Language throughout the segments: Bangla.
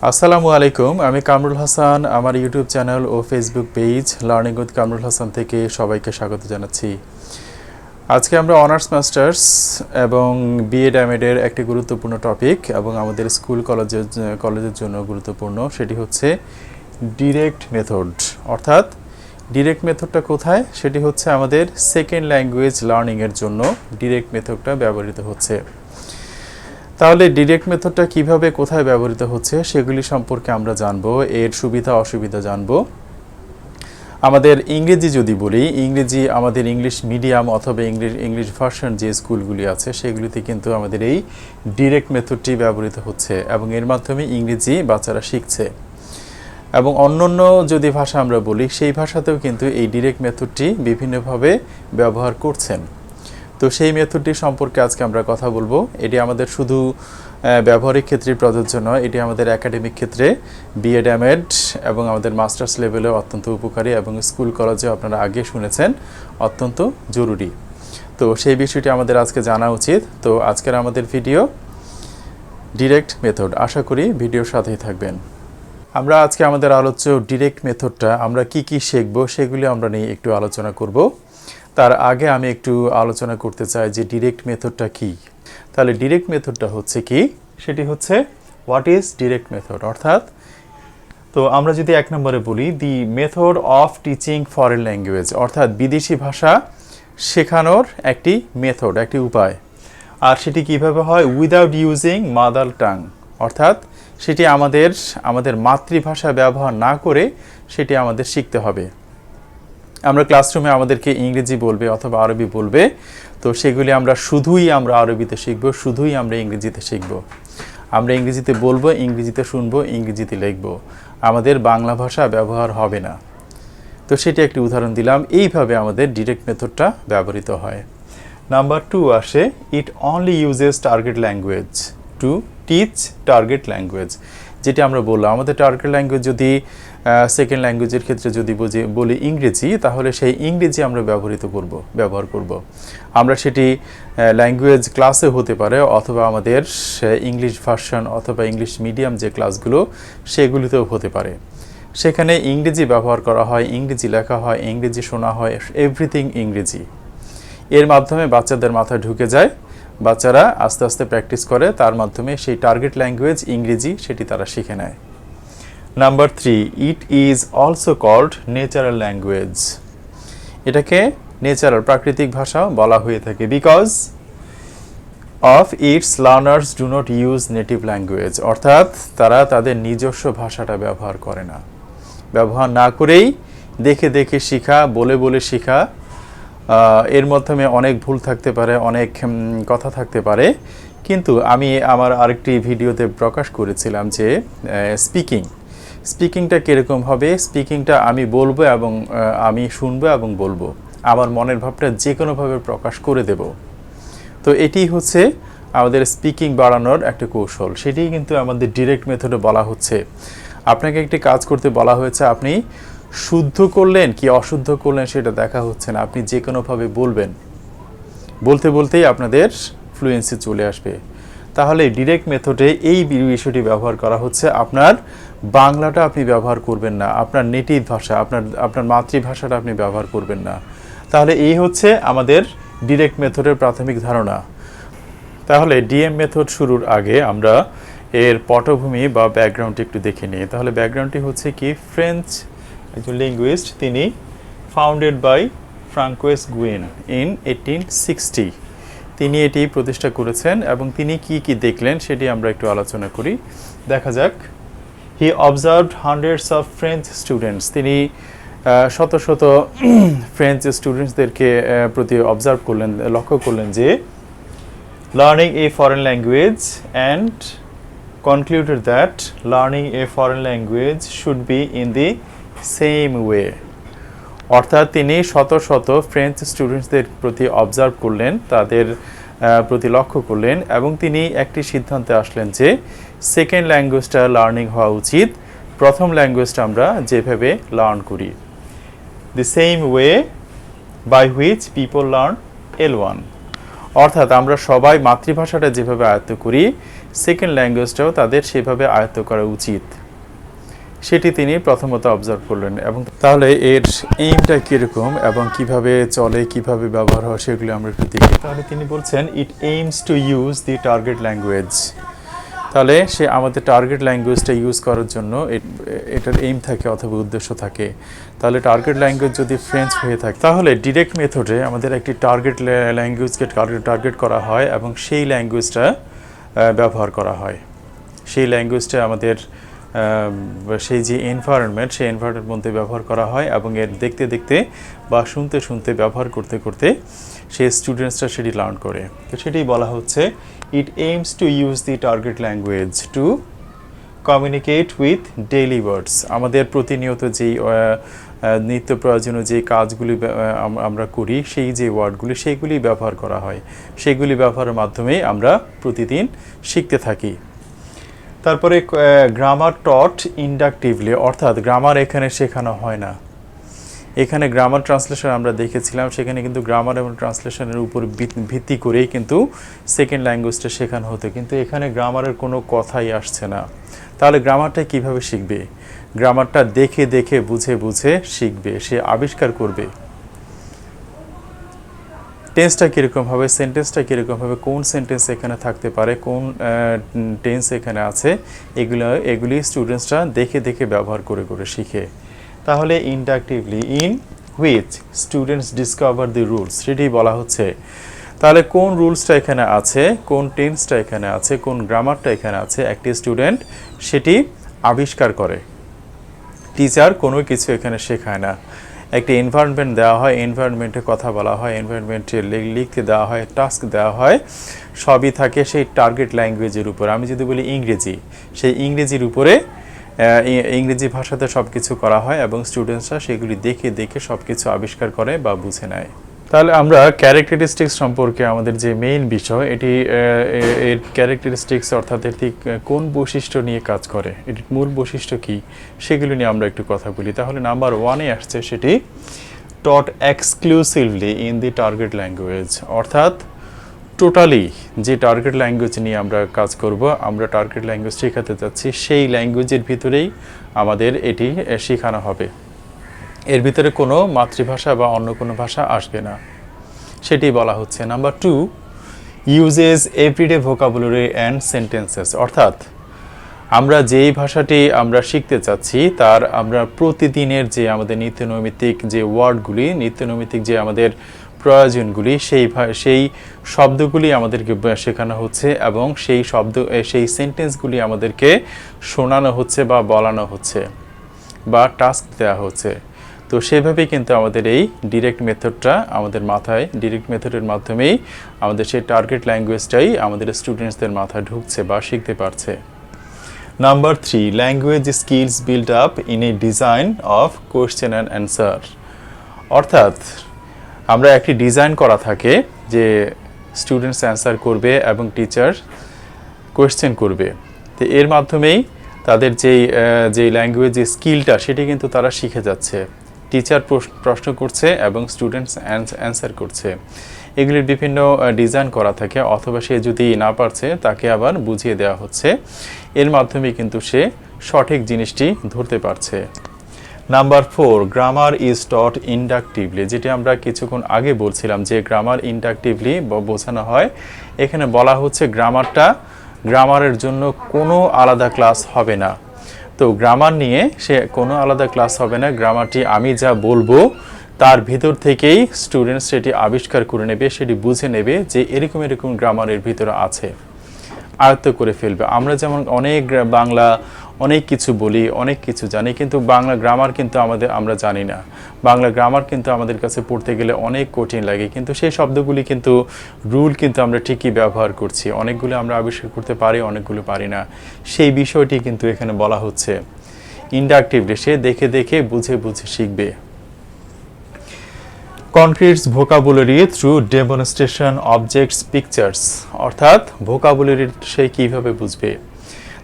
আসসালামু আলাইকুম, আমি কামরুল হাসান। আমার ইউটিউব চ্যানেল ও Facebook page learning with Kamrul Hasan থেকে সবাইকে স্বাগত জানাচ্ছি। আজকে আমরা অনার্স মাস্টার্স এবং বিএড এমএডের একটি গুরুত্বপূর্ণ টপিক এবং আমাদের স্কুল কলেজের জন্য গুরুত্বপূর্ণ, সেটি হচ্ছে ডিরেক্ট মেথড। অর্থাৎ ডিরেক্ট মেথডটা কোথায়? সেটি হচ্ছে আমাদের সেকেন্ড ল্যাঙ্গুয়েজ লার্নিংয়ের জন্য ডিরেক্ট মেথডটা ব্যবহৃত হচ্ছে। তাহলে ডিরেক্ট মেথডটা কিভাবে কোথায় ব্যবহৃত হচ্ছে সেগুলি সম্পর্কে আমরা জানব, এর সুবিধা অসুবিধা জানব। আমাদের ইংরেজি যদি বলি, আমাদের ইংলিশ মিডিয়াম অথবা ইংলিশ ভার্সন যে স্কুলগুলি আছে সেগুলিতে কিন্তু আমাদের এই ডিরেক্ট মেথডটি ব্যবহৃত হচ্ছে এবং এর মাধ্যমে ইংরেজি বাচ্চারা শিখছে। এবং অন্যান্য যদি ভাষা আমরা বলি, সেই ভাষাতেও কিন্তু এই ডিরেক্ট মেথডটি বিভিন্নভাবে ব্যবহার করছেন। তো সেই মেথডটি সম্পর্কে আজকে আমরা কথা বলবো। এটি আমাদের শুধু ব্যবহারিক ক্ষেত্রে প্রযোজ্য নয়, এটি আমাদের একাডেমিক ক্ষেত্রে বিএড এমএড এবং আমাদের মাস্টার্স লেভেলেও অত্যন্ত উপকারী এবং স্কুল কলেজে আপনারা আগে শুনেছেন অত্যন্ত জরুরি। তো সেই বিষয়টি আমাদের আজকে জানা উচিত। তো আজকের আমাদের ভিডিও ডিরেক্ট মেথড, আশা করি ভিডিওর সাথেই থাকবেন। আমরা আজকে আমাদের আলোচ্য ডিরেক্ট মেথডটা আমরা কি শিখব সেগুলি আমরা নিয়ে একটু আলোচনা করব। তার আগে আমি একটু আলোচনা করতে চাই যে ডিরেক্ট মেথডটা কি। তাহলে ডিরেক্ট মেথডটা হচ্ছে কি, সেটি হচ্ছে হোয়াট ইজ ডিরেক্ট মেথড। অর্থাৎ তো আমরা যদি এক নম্বরে বলি the method of teaching foreign language, অর্থাৎ বিদেশি ভাষা শেখানোর একটি মেথড, একটি উপায়। আর সেটি কিভাবে হয়? উইদাউট ইউজিং মাদার টাং, অর্থাৎ সেটি আমাদের মাতৃভাষা ব্যবহার না করে সেটি আমাদের শিখতে হবে। আমরা ক্লাসরুমে আমাদেরকে ইংরেজি বলবে অথবা আরবি বলবে, তো সেগুলি আমরা আরবিতে শিখব, শুধুই আমরা ইংরেজিতে শিখব। আমরা ইংরেজিতে বলবো, ইংরেজিতে শুনবো, ইংরেজিতে লিখব, আমাদের বাংলা ভাষা ব্যবহার হবে না। তো সেটি একটি উদাহরণ দিলাম। এইভাবে আমাদের ডিরেক্ট মেথডটা ব্যবহৃত হয়। নাম্বার 2 আসে, ইট only uses target language to teach target language. যেটি আমরা বললাম, আমাদের টার্গেট ল্যাঙ্গুয়েজ যদি সেকেন্ড ল্যাঙ্গুয়েজের ক্ষেত্রে যদি বলি ইংরেজি, তাহলে সেই ইংরেজি আমরা ব্যবহার করব। আমরা সেটি ল্যাঙ্গুয়েজ ক্লাসে হতে পারে অথবা আমাদের ইংলিশ ভার্সন অথবা ইংলিশ মিডিয়াম যে ক্লাসগুলো সেগুলিতেও হতে পারে। সেখানে ইংরেজি ব্যবহার করা হয়, ইংরেজি লেখা হয়, ইংরেজি শোনা হয়, এভরিথিং ইংরেজি। এর মাধ্যমে বাচ্চাদের মাথায় ঢুকে যায়, বাচ্চারা আস্তে আস্তে প্র্যাকটিস করে, তার মাধ্যমে সেই টার্গেট ল্যাঙ্গুয়েজ ইংরেজি সেটি তারা শিখে নেয়। Number 3, it is also called natural language. এটাকে ন্যাচারাল, প্রাকৃতিক ভাষা বলা হয়ে থাকে, because of its learners do not use native language, অর্থাৎ তারা তাদের নিজস্ব ভাষাটা ব্যবহার করে না। ব্যবহার না করেই দেখে দেখে শেখা, বলে বলে শেখা, এর মাধ্যমে অনেক ভুল থাকতে পারে, অনেক কথা থাকতে পারে। কিন্তু আমি আমার আরেকটি ভিডিওতে প্রকাশ করেছিলাম যে স্পিকিংটা কীরকম হবে। স্পিকিংটা আমি বলবো এবং আমি শুনবো এবং বলবো, আমার মনের ভাবটা যে কোনোভাবে প্রকাশ করে দেব। তো এটি হচ্ছে আমাদের স্পিকিং বাড়ানোর একটা কৌশল, সেটি কিন্তু আমাদের ডিরেক্ট মেথডে বলা হচ্ছে। আপনাকে একটি কাজ করতে বলা হয়েছে, আপনি শুদ্ধ করলেন কি অশুদ্ধ করলেন সেটা দেখা হচ্ছে না, আপনি যে কোনোভাবে বলবেন, বলতে বলতেই আপনাদের ফ্লুয়েন্সি চলে আসবে। তাহলে ডিরেক্ট মেথডে এই বিষয়টি ব্যবহার করা হচ্ছে, আপনার বাংলাটা আপনি ব্যবহার করবেন না, আপনার নেটিভ ভাষা, আপনার মাতৃভাষাটা আপনি ব্যবহার করবেন না। তাহলে এই হচ্ছে আমাদের ডিরেক্ট মেথডের প্রাথমিক ধারণা। তাহলে ডিএম মেথড শুরুর আগে আমরা এর পটভূমি বা ব্যাকগ্রাউন্ডটি একটু দেখে নিই। তাহলে ব্যাকগ্রাউন্ডটি হচ্ছে কি, ফ্রেঞ্চ একজন লিঙ্গুইস্ট, তিনি ফাউন্ডেড বাই ফ্রাঙ্কোয়েস গুয়েন ইন 1860, তিনি এটি প্রতিষ্ঠা করেছেন এবং তিনি কি দেখলেন সেটি আমরা একটু আলোচনা করি। দেখা যাক। He observed hundreds of French students, তিনি শত শত ফ্রেঞ্চ স্টুডেন্টসদেরকে প্রতি অবজার্ভ করলেন, লক্ষ্য করলেন যে learning A foreign language and concluded that learning a foreign language should be in the same way, অর্থাৎ তিনি শত শত ফ্রেঞ্চ স্টুডেন্টসদের প্রতি অবজার্ভ করলেন, তাদের প্রতি লক্ষ্য করলেন এবং তিনি একটি সিদ্ধান্তে আসলেন যে সেকেন্ড ল্যাঙ্গুয়েজটা লার্নিং হওয়া উচিত প্রথম ল্যাঙ্গুয়েজটা আমরা যেভাবে লার্ন করি, the same way by which people learn L1, অর্থাৎ আমরা সবাই মাতৃভাষাটা যেভাবে আয়ত্ত করি সেকেন্ড ল্যাঙ্গুয়েজটাও তাদের সেভাবে আয়ত্ত করা উচিত, সেটি তিনি প্রথমত অবজার্ভ করলেন। এবং তাহলে এর এইমটা কীরকম এবং কিভাবে চলে, কিভাবে ব্যবহার হয়, সেগুলো আমরা একটু দেখি। তাহলে তিনি বলছেন it aims to use the target language. তাহলে সে আমাদের টার্গেট ল্যাঙ্গুয়েজটা ইউজ করার জন্য এটার এইম থাকে অথবা উদ্দেশ্য থাকে। তাহলে টার্গেট ল্যাঙ্গুয়েজ যদি ফ্রেঞ্চ হয়ে থাকে, তাহলে ডিরেক্ট মেথডে আমাদের একটি টার্গেট ল্যাঙ্গুয়েজকে টার্গেট করা হয় এবং সেই ল্যাঙ্গুয়েজটা ব্যবহার করা হয়। সেই ল্যাঙ্গুয়েজটা আমাদের সেই যে এনভায়রনমেন্ট, সেই এনভায়রনমেন্টের মধ্যে ব্যবহার করা হয় এবং এর দেখতে দেখতে বা শুনতে শুনতে ব্যবহার করতে করতে সেই স্টুডেন্টসরা সেটি লার্ন করে। তো সেটাই বলা হচ্ছে it aims to use the target language to communicate with daily words. আমাদের প্রতিনিয়ত যেই নিত্য প্রয়োজনীয় যে কাজগুলি আমরা করি, সেই যে ওয়ার্ডগুলি সেইগুলি ব্যবহার করা হয়, সেগুলি ব্যবহারের মাধ্যমে আমরা প্রতিদিন শিখতে থাকি। তারপরে গ্রামার টট ইন্ডাকটিভলি, অর্থাৎ গ্রামার এখানে শেখানো হয় না। এখানে গ্রামার ট্রান্সলেশন আমরা দেখেছিলাম, সেখানে কিন্তু গ্রামার এবং ট্রান্সলেশনের উপর ভিত্তি করেই কিন্তু সেকেন্ড ল্যাঙ্গুয়েজটা শেখানো হতো, কিন্তু এখানে গ্রামারের কোনো কথাই আসছে না। তাহলে গ্রামারটা কিভাবে শিখবে? গ্রামারটা দেখে দেখে বুঝে বুঝে শিখবে, সে আবিষ্কার করবে। টেন্সটা কীরকম হবে, সেন্টেন্সটা কীরকম হবে, কোন সেন্টেন্স এখানে থাকতে পারে, কোন টেন্স এখানে আছে, এগুলি স্টুডেন্টসরা দেখে দেখে ব্যবহার করে করে শিখে। তাহলে inductively in which students discover the rules, সেটি বলা হচ্ছে। তাহলে কোন রুলসটা এখানে আছে, কোন টেন্সটা এখানে আছে, কোন গ্রামারটা এখানে আছে, একটি স্টুডেন্ট সেটি আবিষ্কার করে। টিচার কোনো কিছু এখানে শেখায় না। একটি এনভায়রনমেন্ট দেওয়া হয়, এনভায়রনমেন্টে কথা বলা হয়, এনভায়রনমেন্টে লিখতে দেওয়া হয়, টাস্ক দেওয়া হয়, সবই থাকে সেই টার্গেট ল্যাঙ্গুয়েজের উপর। আমি যদি বলি ইংরেজি, সেই ইংরেজির উপরে ইংরেজি ভাষাতে সব কিছু করা হয় এবং স্টুডেন্টসরা সেগুলি দেখে দেখে সব কিছু আবিষ্কার করে বা বুঝে নেয়। তাহলে আমরা ক্যারেক্টারিস্টিক্স সম্পর্কে আমাদের যে মেইন বিষয়, এটি এর ক্যারেক্টারিস্টিক্স অর্থাৎ এটি কোন বৈশিষ্ট্য নিয়ে কাজ করে, এটির মূল বৈশিষ্ট্য কী, সেগুলো নিয়ে আমরা একটু কথা বলি। তাহলে নাম্বার 1-এ আসছে সেটি taught exclusively in the target language, অর্থাৎ টোটালি যে টার্গেট ল্যাঙ্গুয়েজ নিয়ে আমরা কাজ করব, আমরা টার্গেট ল্যাঙ্গুয়েজ শেখাতে চাচ্ছি, সেই ল্যাঙ্গুয়েজের ভিতরেই আমাদের এটি শেখানো হবে। এর ভিতরে কোনো মাতৃভাষা বা অন্য কোনো ভাষা আসবে না, সেটি বলা হচ্ছে। Number 2, uses everyday vocabulary and sentences, অর্থাৎ আমরা যেই ভাষাটি আমরা শিখতে চাচ্ছি তার আমরা প্রতিদিনের যে আমাদের নিত্যনৈমিত্তিক যে ওয়ার্ডগুলি, নিত্যনৈমিত্তিক যে আমাদের প্রয়োজনগুলি, সেই শব্দগুলি আমাদেরকে শেখানো হচ্ছে এবং সেই সেন্টেন্সগুলি আমাদেরকে শোনানো হচ্ছে বা বলানো হচ্ছে বা টাস্ক দেওয়া হচ্ছে। তো সেভাবেই কিন্তু আমাদের এই ডিরেক্ট মেথডটা আমাদের মাথায়, ডিরেক্ট মেথডের মাধ্যমেই আমাদের সেই টার্গেট ল্যাঙ্গুয়েজটাই আমাদের স্টুডেন্টসদের মাথায় ঢুকছে বা শিখতে পারছে। Number 3, language skills build up in a design of question and answer, অর্থাৎ আমরা একটি ডিজাইন করা থাকে যে স্টুডেন্টস অ্যান্সার করবে এবং টিচার কোয়েশ্চেন করবে। তো এর মাধ্যমেই তাদের যেই ল্যাঙ্গুয়েজ যে স্কিলটা সেটি কিন্তু তারা শিখে যাচ্ছে। টিচার প্রশ্ন করছে এবং স্টুডেন্টস অ্যান্সার করছে। এগুলির বিভিন্ন ডিজাইন করা থাকে, অথবা সে যদি না পারছে তাকে আবার বুঝিয়ে দেওয়া হচ্ছে। এর মাধ্যমে কিন্তু সে সঠিক জিনিসটি ধরতে পারছে। Number 4, grammar is taught inductively, যেটি আমরা কিছুক্ষণ আগে বলছিলাম যে গ্রামার ইন্ডাকটিভলি বোঝানো হয়। এখানে বলা হচ্ছে গ্রামারের জন্য কোনো আলাদা ক্লাস হবে না। তো গ্রামার নিয়ে সে কোনো আলাদা ক্লাস হবে না, গ্রামারটি আমি যা বলবো তার ভিতর থেকেই স্টুডেন্টস সেটি আবিষ্কার করে নেবে, সেটি বুঝে নেবে যে এরকম এরকম গ্রামারের ভিতরে আছে, আয়ত্ত করে ফেলবে। আমরা যেমন বাংলা অনেক কিছু বলি, অনেক কিছু জানি, কিন্তু বাংলা গ্রামার কিন্তু আমরা জানি না। বাংলা গ্রামার কিন্তু আমাদের কাছে পড়তে গেলে অনেক কঠিন লাগে, কিন্তু সেই শব্দগুলি কিন্তু রুল কিন্তু আমরা ঠিকই ব্যবহার করছি। অনেকগুলো আমরা আবিষ্কার করতে পারি, অনেকগুলো পারি না। সেই বিষয়টি কিন্তু এখানে বলা হচ্ছে ইন্ডাকটিভলি, সে দেখে দেখে বুঝে বুঝে শিখবে। Concretes vocabulary through demonstration objects pictures, অর্থাৎ ভোকাবুলারি সে কীভাবে বুঝবে,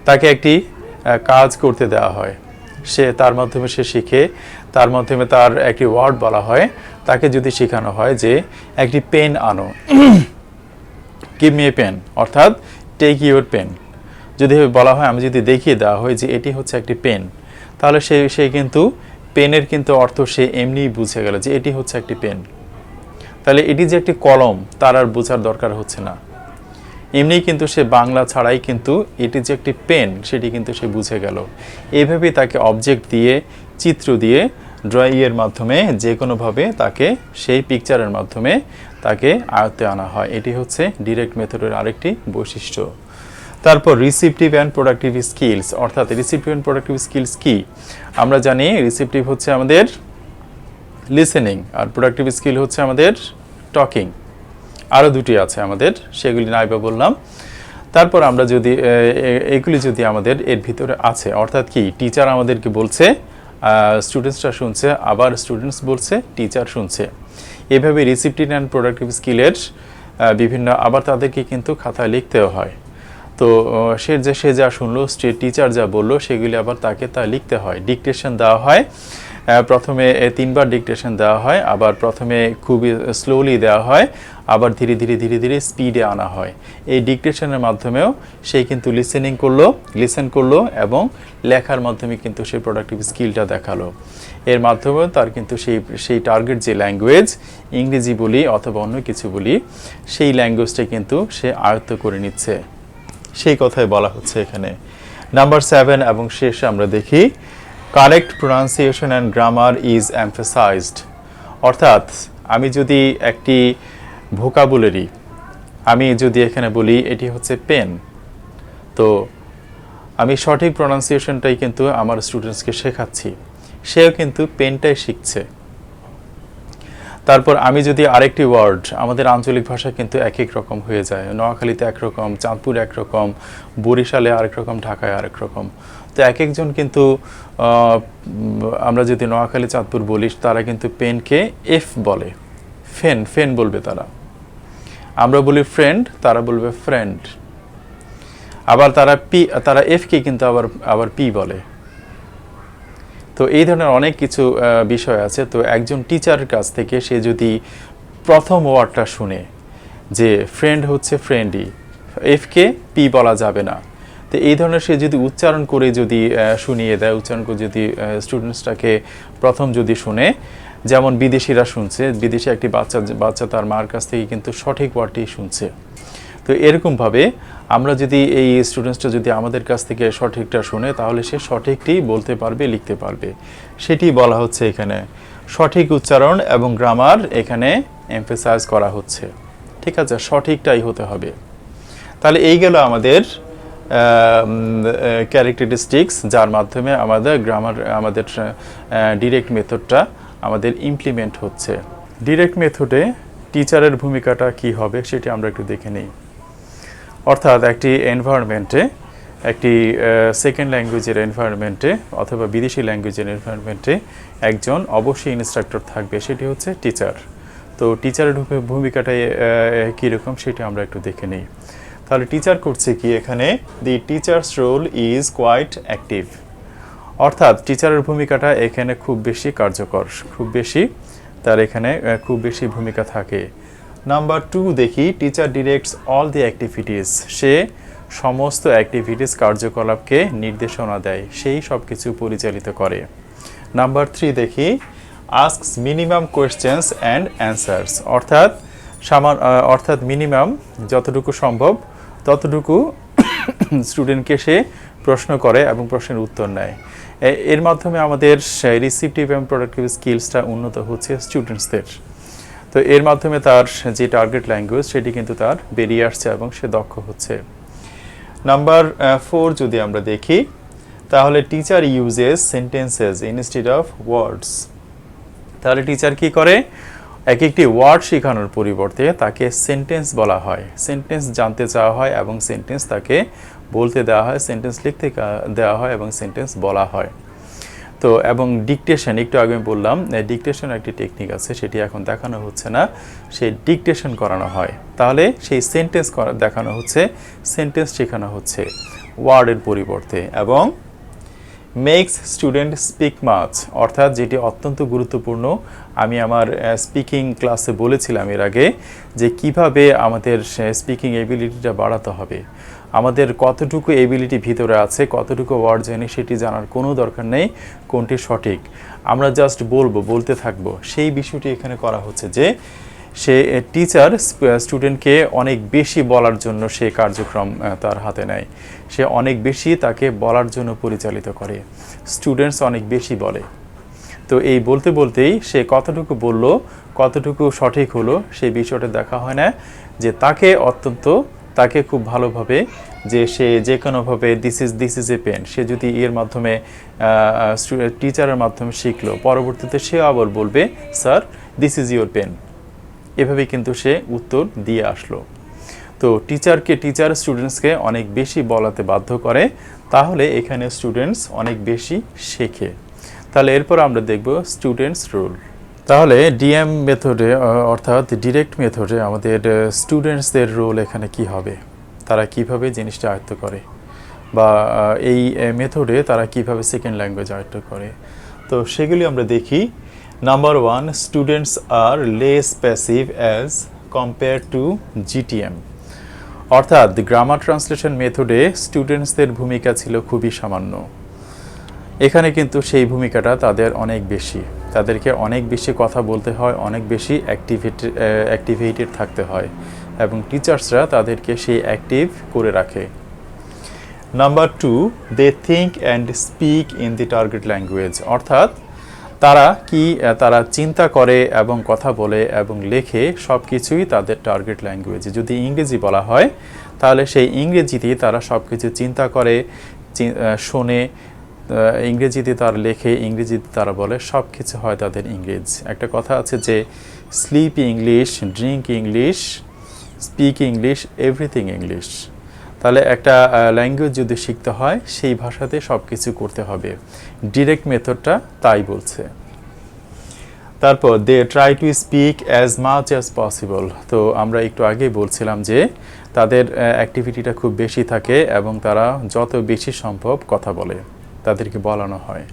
তাকে একটি কাজ করতে দেওয়া হয়, তার মাধ্যমে সে শিখে, তার মাধ্যমে তার একটি ওয়ার্ড বলা হয়। তাকে যদি শেখানো হয় যে একটি পেন আনো, গিভ মি এ পেন, অর্থাৎ টেক ইউর পেন, যদি বলা হয়, আমি যদি দেখিয়ে দেওয়া হয় যে এটি হচ্ছে একটি পেন, তাহলে সে কিন্তু পেনের কিন্তু অর্থ সে এমনিই বুঝে গেল যে এটি হচ্ছে একটি পেন। তাহলে এটি যে একটি কলম তার আর বোঝার দরকার হচ্ছে না, এমনি কিন্তু সে বাংলা ছাড়াই কিন্তু এটি যে একটি পেন সেটি কিন্তু সে বুঝে গেল। এইভাবেই তাকে অবজেক্ট দিয়ে, চিত্র দিয়ে, ড্রয়িংয়ের মাধ্যমে যে কোনোভাবে তাকে সেই পিকচারের মাধ্যমে তাকে আয়ত্তে আনা হয়। এটি হচ্ছে ডিরেক্ট মেথডের আরেকটি বৈশিষ্ট্য। তারপর রিসিপটিভ অ্যান্ড প্রোডাক্টিভ স্কিলস, অর্থাৎ রিসিপটিভ অ্যান্ড প্রোডাক্টিভ স্কিলস কি? আমরা জানি রিসিপটিভ হচ্ছে আমাদের লিসেনিং, আর প্রোডাক্টিভ স্কিল হচ্ছে আমাদের টকিং। আরও দুটি আছে আমাদের, সেগুলি নাইবা বললাম। তারপর আমরা যদি এগুলি যদি আমাদের এর ভিতরে আছে, অর্থাৎ কি, টিচার আমাদেরকে বলছে, স্টুডেন্টসরা শুনছে, আবার স্টুডেন্টস বলছে, টিচার শুনছে। এভাবে রিসিপটিভ অ্যান্ড প্রোডাক্টিভ স্কিলের বিভিন্ন, আবার তাদেরকে কিন্তু খাতায় লিখতেও হয়। তো সে যা শুনলো, টিচার যা বললো, সেগুলি আবার তাকে তা লিখতে হয়। ডিকটেশন দেওয়া হয়, প্রথমে 3 বার ডিকটেশন দেওয়া হয়, আবার প্রথমে খুবই স্লোলি দেওয়া হয়, আবার ধীরে ধীরে স্পিডে আনা হয়। এই ডিকটেশনের মাধ্যমেও সে কিন্তু লিসেন করলো এবং লেখার মাধ্যমে কিন্তু সেই প্রোডাক্টিভ স্কিলটা দেখালো। এর মাধ্যমেও তার কিন্তু সেই টার্গেট যে ল্যাঙ্গুয়েজ, ইংরেজি বলি অথবা অন্য কিছু বলি, সেই ল্যাঙ্গুয়েজটা কিন্তু সে আয়ত্ত করে নিচ্ছে, সেই কথাই বলা হচ্ছে এখানে। নাম্বার 7 এবং শেষে আমরা দেখি correct pronunciation and grammar is emphasised. অর্থাৎ আমি যদি একটি ভোকাবুলারি, আমি যদি এখানে বলি এটি হচ্ছে পেন, তো আমি সঠিক প্রোনাউন্সিয়েশনটাই কিন্তু আমার স্টুডেন্টসকে শেখাচ্ছি, সেও কিন্তু পেনটাই শিখছে। তারপর আমি যদি আরেকটি ওয়ার্ড, আমাদের আঞ্চলিক ভাষা কিন্তু এক এক রকম হয়ে যায়, নোয়াখালীতে একরকম, চাঁদপুরে একরকম, বরিশালে আরেক রকম, ঢাকায় আরেক রকম। তো এক একজন কিন্তু, আমরা যদি নোয়াখালী চাঁদপুর বলি, তারা কিন্তু পেনকে এফ বলে, ফেন বলবে তারা। আমরা বলি ফ্রেন্ড, তারা বলবে ফ্রেন্ড। আবার তারা এফকে কিন্তু আবার পি বলে। তো এই ধরনের অনেক কিছু বিষয় আছে। তো একজন টিচারের কাছ থেকে সে যদি প্রথম ওয়ার্ডটা শুনে যে ফ্রেন্ড হচ্ছে ফ্রেন্ডই, এফকে পি বলা যাবে না, তো এই ধরনের সে যদি উচ্চারণ করে যদি শুনিয়ে দেয়, উচ্চারণ করে যদি স্টুডেন্টসটাকে প্রথম যদি শুনে, যেমন বিদেশিরা শুনছে, বিদেশি একটি বাচ্চা তার মার কাছ থেকে কিন্তু সঠিক ওয়ার্ডটি শুনছে। তো এরকমভাবে আমরা যদি এই স্টুডেন্টসটা যদি আমাদের কাছ থেকে সঠিকটা শুনে, তাহলে সে সঠিকটি বলতে পারবে, লিখতে পারবে। সেটি বলা হচ্ছে এখানে, সঠিক উচ্চারণ এবং গ্রামার এখানে এমফাসাইজ করা হচ্ছে। ঠিক আছে, সঠিকটাই হতে হবে। তাহলে এই গেল আমাদের ক্যারেক্টারিস্টিক্স, যার মাধ্যমে আমাদের গ্রামার, আমাদের ডিরেক্ট মেথডটা আমাদের ইমপ্লিমেন্ট হচ্ছে। ডিরেক্ট মেথডে টিচারের ভূমিকাটা কি হবে সেটি আমরা একটু দেখে নিই। অর্থাৎ একটি এনভায়রনমেন্টে, একটি সেকেন্ড ল্যাঙ্গুয়েজের এনভায়রনমেন্টে অথবা বিদেশি ল্যাঙ্গুয়েজের এনভায়রনমেন্টে একজন অবশ্যই ইনস্ট্রাক্টর থাকবে, সেটি হচ্ছে টিচার। তো টিচারের ভূমিকাটাই কীরকম সেটি আমরা একটু দেখে নিই। তাহলে টিচার করছে কি এখানে, the teacher's role is quite active. অর্থাৎ টিচারের ভূমিকাটা এখানে খুব বেশি কার্যকর, তার এখানে খুব বেশি ভূমিকা থাকে। নাম্বার 2 দেখি, teacher directs all the activities. সে সমস্ত অ্যাক্টিভিটিস, কার্যকলাপকে নির্দেশনা দেয়, সেই সব কিছু পরিচালিত করে। নাম্বার 3 দেখি, asks minimum questions and answers. অর্থাৎ মিনিমাম যতটুকু সম্ভব ততটুকু স্টুডেন্টকে সে প্রশ্ন করে এবং প্রশ্নের উত্তর নেয়। এর মাধ্যমে আমাদের রিসিপটিভ এবং প্রোডাক্টিভ স্কিলসটা উন্নত হচ্ছে স্টুডেন্টসদের। তো এর মাধ্যমে তার যে টার্গেট ল্যাঙ্গুয়েজ সেটি কিন্তু তার বেরিয়ে আসছে এবং সে দক্ষ হচ্ছে। নাম্বার 4 যদি আমরা দেখি, তাহলে teacher uses sentences instead of words. তাহলে টিচার কি করে, এক একটি ওয়ার্ড শেখানোর পরিবর্তে তাকে সেন্টেন্স বলা হয়, সেন্টেন্স জানতে চাওয়া হয় এবং সেন্টেন্স তাকে বলতে দেওয়া হয়, সেন্টেন্স লিখতে দেওয়া হয় এবং সেন্টেন্স বলা হয়। তো এবং ডিকটেশন, একটু আগে আমি বললাম ডিকটেশন একটি টেকনিক আছে, সেটি এখন দেখানো হচ্ছে না, সেই ডিকটেশন করানো হয়। তাহলে সেই সেন্টেন্স দেখানো হচ্ছে, সেন্টেন্স শেখানো হচ্ছে ওয়ার্ডের পরিবর্তে। এবং মেক্স স্টুডেন্ট স্পিক মাচ, অর্থাৎ যেটি অত্যন্ত গুরুত্বপূর্ণ, আমি আমার স্পিকিং ক্লাসে বলেছিলাম এর আগে যে কিভাবে আমাদের স্পিকিং এবিলিটিটা বাড়াতে হবে। আমাদের কতটুকু এবিলিটি ভিতরে আছে, কতটুকু ওয়ার্ড জানি সেটি জানার কোনো দরকার নেই কোনটি সঠিক, আমরা জাস্ট বলতে থাকবো। সেই বিষয়টি এখানে করা হচ্ছে যে সে টিচার স্টুডেন্টকে অনেক বেশি বলার জন্য সে কার্যক্রম তার হাতে নেয়, সে অনেক বেশি তাকে বলার জন্য পরিচালিত করে, স্টুডেন্টস অনেক বেশি বলে। তো এই বলতে বলতেই সে কতটুকু বলল, কতটুকু সঠিক হলো সেই বিষয়টা দেখা হয় না, যে তাকে খুব ভালোভাবে যে সে যে কোনোভাবে দিস ইজ এ পেন, সে যদি এর মাধ্যমে টিচারের মাধ্যমে শিখলো, পরবর্তীতে সে আবার বলবে sir this is your pen, এভাবে কিন্তু সে উত্তর দিয়ে আসলো। তো টিচার স্টুডেন্টসকে অনেক বেশি বলাতে বাধ্য করে, তাহলে এখানে স্টুডেন্টস অনেক বেশি শেখে। তাহলে এরপর আমরা দেখব স্টুডেন্টস রোল। তাহলে ডিএম মেথডে অর্থাৎ ডিরেক্ট মেথডে আমাদের স্টুডেন্টসদের রোল এখানে কি হবে, তারা কিভাবে জিনিসটা আয়ত্ত করে, বা এই মেথডে তারা কিভাবে সেকেন্ড ল্যাঙ্গুয়েজ আয়ত্ত করে। তো সেগুলি আমরা দেখি। Number 1, students are less passive as compare to GTM. অর্থাৎ গ্রামার ট্রান্সলেশন মেথডে স্টুডেন্টসদের ভূমিকা ছিল খুবই সামান্য, এখানে কিন্তু সেই ভূমিকাটা তাদের অনেক বেশি, তাদেরকে অনেক বেশি কথা বলতে হয়, অনেক বেশি অ্যাক্টিভেটেড থাকতে হয়, এবং টিচার্সরা তাদেরকে সেই অ্যাক্টিভ করে রাখে। Number 2, they think and speak in the target language. অর্থাৎ তারা চিন্তা করে এবং কথা বলে এবং লেখে সব কিছুই তাদের টার্গেট ল্যাঙ্গুয়েজে। যদি ইংরেজি বলা হয় তাহলে সেই ইংরেজিতেই তারা সব কিছু চিন্তা করে, শোনে, ইংরেজিতে তারা লেখে, ইংরেজিতে তারা বলে, সব কিছু হয় তাদের ইংরেজ। একটা কথা আছে যে sleep English, drink English, speak English, everything English. তাহলে একটা ল্যাঙ্গুয়েজ যদি শিখতে হয় সেই ভাষাতে সব কিছু করতে হবে, ডিরেক্ট মেথডটা তাই বলছে। তারপর they try to speak as much as possible. তো আমরা একটু আগেই বলছিলাম যে তাদের অ্যাক্টিভিটিটা খুব বেশি থাকে এবং তারা যত বেশি সম্ভব কথা বলে, তাদেরকে বলানো হয়।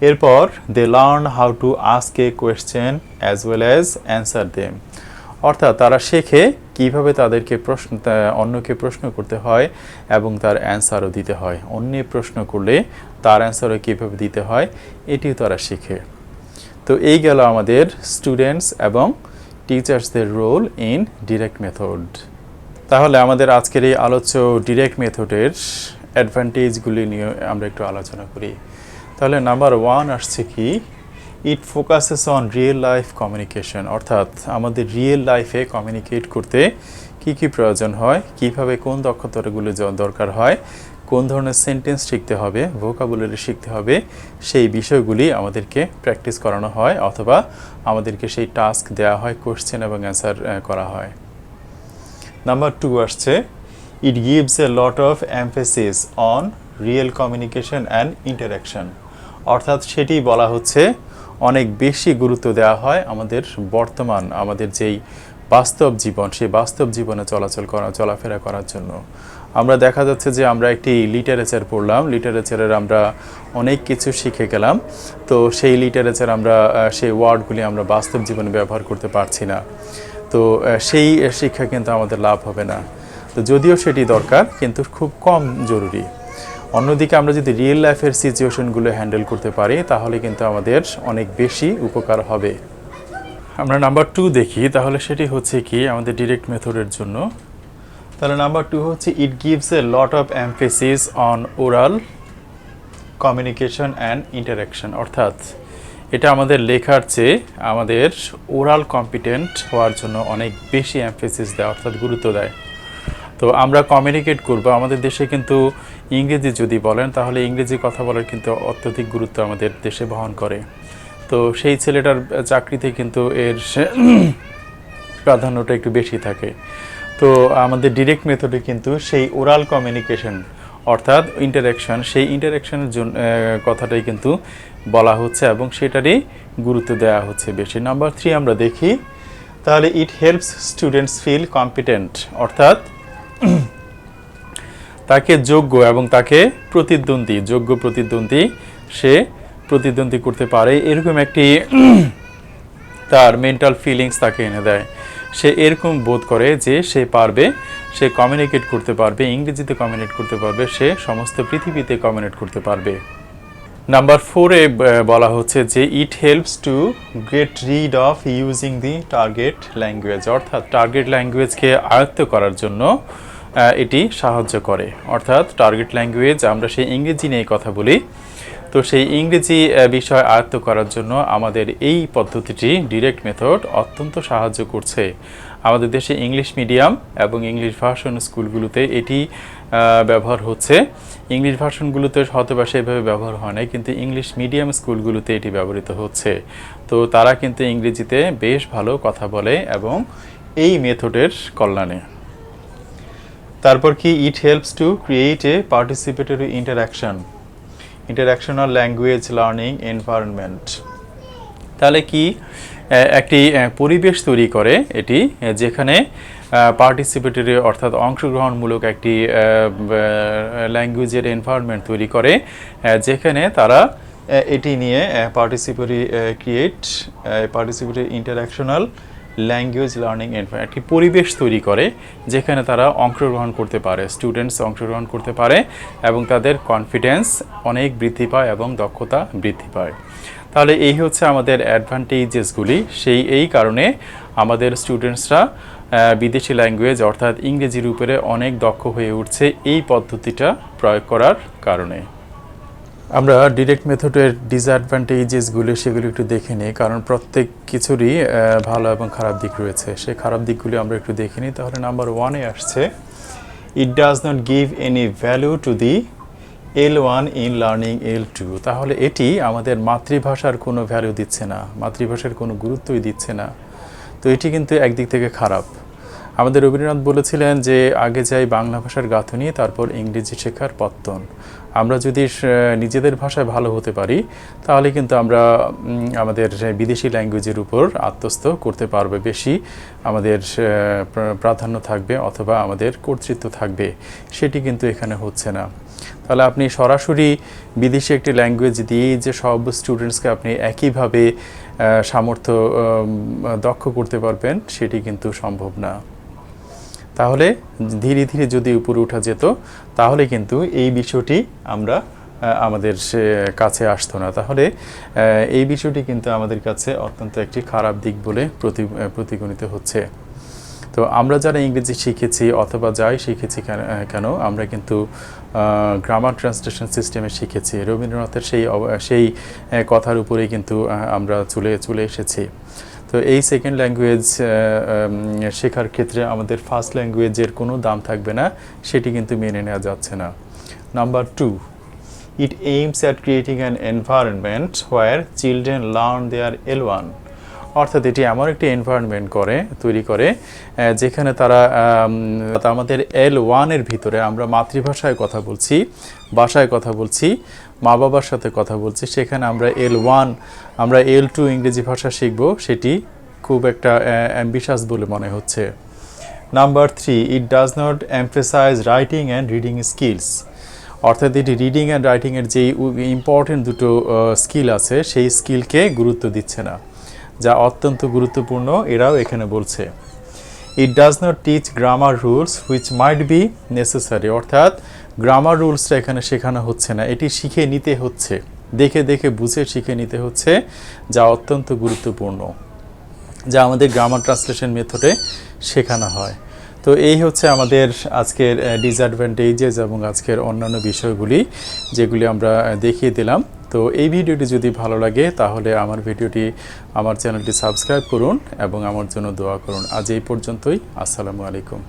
এরপর they learn how to ask a question as well as answer them. অর্থাৎ তারা শেখে কীভাবে তাদেরকে অন্যকে প্রশ্ন করতে হয় এবং তার অ্যান্সারও দিতে হয়, অন্য প্রশ্ন করলে তার অ্যান্সারও কীভাবে দিতে হয় এটিও তারা শেখে। তো এই গেল আমাদের স্টুডেন্টস এবং টিচার্সদের রোল ইন ডিরেক্ট মেথড। তাহলে আমাদের আজকের এই আলোচ্য ডিরেক্ট মেথডের অ্যাডভান্টেজগুলি নিয়ে আমরা একটু আলোচনা করি। তাহলে নাম্বার 1 আসছে কি, it focuses on real life communication. অর্থাৎ আমাদের রিয়েল লাইফে কমিউনিকেট করতে কি কি প্রয়োজন হয়, কিভাবে কোন দক্ষতাগুলো দরকার হয়, কোন ধরনের সেন্টেন্স শিখতে হবে, ভোকাবুলারি শিখতে হবে, সেই বিষয়গুলি আমাদেরকে প্র্যাকটিস করানো হয়, অথবা আমাদেরকে সেই টাস্ক দেওয়া হয়, কোশ্চেন এবং অ্যান্সার করা হয়। নাম্বার 2 আসছে, it gives a lot of emphasis on real communication and interaction. অর্থাৎ সেটি বলা হচ্ছে অনেক বেশি গুরুত্ব দেওয়া হয় আমাদের যেই বাস্তব জীবন, সেই বাস্তব জীবনে চলাফেরা করার জন্য। আমরা দেখা যাচ্ছে যে আমরা একটি লিটারেচার পড়লাম, লিটারেচারের আমরা অনেক কিছু শিখে গেলাম, তো সেই লিটারেচার সেই ওয়ার্ডগুলি আমরা বাস্তব জীবনে ব্যবহার করতে পারছি না, তো সেই শিক্ষা কিন্তু আমাদের লাভ হবে না। তো যদিও সেটি দরকার কিন্তু খুব কম জরুরি। অন্যদিকে আমরা যদি রিয়েল লাইফের সিচুয়েশনগুলো হ্যান্ডেল করতে পারি তাহলে কিন্তু আমাদের অনেক বেশি উপকার হবে। আমরা নাম্বার 2 দেখি, তাহলে সেটি হচ্ছে কি আমাদের ডিরেক্ট মেথডের জন্য। তাহলে নাম্বার 2 হচ্ছে, it gives a lot of emphasis on oral communication and interaction. অর্থাৎ এটা আমাদের লেখার চেয়ে আমাদের ওরাল কম্পিটেন্ট হওয়ার জন্য অনেক বেশি এমফেসিস দেয়, অর্থাৎ গুরুত্ব দেয়। তো আমরা কমিউনিকেট করব, আমাদের দেশে কিন্তু ইংরেজি যদি বলেন তাহলে ইংরেজি কথা বলার কিন্তু অত্যধিক গুরুত্ব আমাদের দেশে বহন করে। তো সেই ছেলেটার চাকরিতে কিন্তু এর প্রাধান্যটা একটু বেশি থাকে। তো আমাদের ডিরেক্ট মেথডে কিন্তু সেই ওরাল কমিউনিকেশন অর্থাৎ ইন্টারাকশন, সেই ইন্টারাকশনের জন্য কথাটাই কিন্তু বলা হচ্ছে এবং সেটারই গুরুত্ব দেওয়া হচ্ছে বেশি। নাম্বার 3 আমরা দেখি, তাহলে it helps students feel competent. অর্থাৎ তাকে যোগ্য এবং তাকে যোগ্য প্রতিদ্বন্দ্বী সে প্রতিদ্বন্দ্বী করতে পারে এরকম একটি তার মেন্টাল ফিলিংস তাকে এনে দেয়। সে এরকম বোধ করে যে সে পারবে, সে কমিউনিকেট করতে পারবে, ইংরেজিতে কমিউনিকেট করতে পারবে, সে সমস্ত পৃথিবীতে কমিউনিকেট করতে পারবে। নাম্বার 4-এ বলা হচ্ছে যে ইট helps to get rid of using the target language, অর্থাৎ টার্গেট ল্যাঙ্গুয়েজকে আয়ত্ত করার জন্য এটি সাহায্য করে। অর্থাৎ টার্গেট ল্যাঙ্গুয়েজ, আমরা সেই ইংরেজি নিয়ে কথা বলি, তো সেই ইংরেজি বিষয় আয়ত্ত করার জন্য আমাদের এই পদ্ধতিটি ডিরেক্ট মেথড অত্যন্ত সাহায্য করছে। আমাদের দেশে ইংলিশ মিডিয়াম এবং ইংলিশ ভার্সন স্কুলগুলোতে এটি ব্যবহার হচ্ছে। ইংলিশ ভার্সনগুলোতে হয়তোবা সেভাবে ব্যবহার হয় না, কিন্তু ইংলিশ মিডিয়াম স্কুলগুলোতে এটি ব্যবহৃত হচ্ছে। তো তারা কিন্তু ইংরেজিতে বেশ ভালো কথা বলে এবং এই মেথডের কল্যাণে। তারপর কি, it helps to create a participatory interactional language learning environment. তাহলে কি, একটি পরিবেশ তৈরি করে এটি, যেখানে পার্টিসিপেটরি অর্থাৎ অংশগ্রহণমূলক একটি ল্যাঙ্গুয়েজের এনভায়রনমেন্ট তৈরি করে, যেখানে তারা এটি নিয়ে participatory interactional language learning environment, একটি পরিবেশ তৈরি করে যেখানে তারা অংশগ্রহণ করতে পারে, স্টুডেন্টস অংশগ্রহণ করতে পারে এবং তাদের কনফিডেন্স অনেক বৃদ্ধি পায় এবং দক্ষতা বৃদ্ধি পায়। তাহলে এই হচ্ছে আমাদের অ্যাডভান্টেজেসগুলি। এই কারণে আমাদের স্টুডেন্টসরা বিদেশি ল্যাঙ্গুয়েজ অর্থাৎ ইংরেজির উপরে অনেক দক্ষ হয়ে উঠছে এই পদ্ধতিটা প্রয়োগ করার কারণে। আমরা ডিরেক্ট মেথডের ডিসঅ্যাডভান্টেজেসগুলি সেগুলি একটু দেখে নিই, কারণ প্রত্যেক কিছুরই ভালো এবং খারাপ দিক রয়েছে। সেই খারাপ দিকগুলি আমরা একটু দেখে নিই। তাহলে নাম্বার 1-এ আসছে, it does not give any value to the L1 in learning L2। তাহলে এটি আমাদের মাতৃভাষার কোনো ভ্যালু দিচ্ছে না, মাতৃভাষার কোনো গুরুত্বই দিচ্ছে না। তো এটি কিন্তু একদিক থেকে খারাপ। আমাদের রবীন্দ্রনাথ বলেছিলেন যে আগে যাই বাংলা ভাষার গাঁথুনি, তারপর ইংরেজি শেখার পত্তন। আমরা যদি নিজেদের ভাষায় ভালো হতে পারি তাহলে কিন্তু আমরা আমাদের বিদেশি ল্যাঙ্গুয়েজের উপর আত্মস্থ করতে পারবে, বেশি আমাদের প্রাধান্য থাকবে অথবা আমাদের কর্তৃত্ব থাকবে। সেটি কিন্তু এখানে হচ্ছে না। তাহলে আপনি সরাসরি বিদেশি একটি ল্যাঙ্গুয়েজ দিয়ে যে সব স্টুডেন্টসকে আপনি একইভাবে সামর্থ্য দক্ষ করতে পারবেন, সেটি কিন্তু সম্ভব না। তাহলে ধীরে ধীরে যদি উপরে ওঠা যেত তাহলে কিন্তু এই বিষয়টি আমাদের কাছে আসতো না। তাহলে এই বিষয়টি কিন্তু আমাদের কাছে অত্যন্ত একটি খারাপ দিক বলে প্রতিগণিত হচ্ছে। তো আমরা যারা ইংরেজি শিখেছি অথবা যাই শিখেছি কেন, আমরা কিন্তু গ্রামার ট্রান্সলেশন সিস্টেমে শিখেছি। রবীন্দ্রনাথের সেই কথার উপরেই কিন্তু আমরা চলে এসেছি। তো এই সেকেন্ড ল্যাঙ্গুয়েজ শেখার ক্ষেত্রে আমাদের ফার্স্ট ল্যাঙ্গুয়েজের কোনো দাম থাকবে না, সেটি কিন্তু মেনে নেওয়া যাচ্ছে না। Number 2, it aims at creating an environment where children learn their L1। অর্থাৎ এটি এমন একটি এনভায়রনমেন্ট তৈরি করে যেখানে তারা আমাদের L1-এর ভিতরে আমরা মাতৃভাষায় কথা বলছি, ভাষায় কথা বলছি, মা বাবার সাথে কথা বলছি, সেখানে আমরা L1, আমরা L2 ইংরেজি ভাষা শিখব, সেটি খুব একটা অ্যাম্বিশাস বলে মনে হচ্ছে। Number 3, it does not emphasise writing and reading skills. অর্থাৎ এটি রিডিং অ্যান্ড রাইটিংয়ের যেই ইম্পর্টেন্ট দুটো স্কিল আছে সেই স্কিলকে গুরুত্ব দিচ্ছে না, যা অত্যন্ত গুরুত্বপূর্ণ, এরাও এখানে বলছে। It does not teach grammar rules which might be necessary. অর্থাৎ গ্রামার রুলসটা এখানে শেখানো হচ্ছে না, এটি শিখে নিতে হচ্ছে, দেখে দেখে বুঝে শিখে নিতে হচ্ছে, যা অত্যন্ত গুরুত্বপূর্ণ, যা আমাদের গ্রামার ট্রান্সলেশন মেথডে শেখানো হয়। তো এই হচ্ছে আমাদের আজকের ডিসঅ্যাডভান্টেজেস এবং আজকের অন্যান্য বিষয়গুলি যেগুলি আমরা দেখিয়ে দিলাম। তো এই ভিডিওটি যদি ভালো লাগে তাহলে আমার চ্যানেলটি সাবস্ক্রাইব করুন এবং আমার জন্য দোয়া করুন। আজ এই পর্যন্তই। আসসালামু আলাইকুম।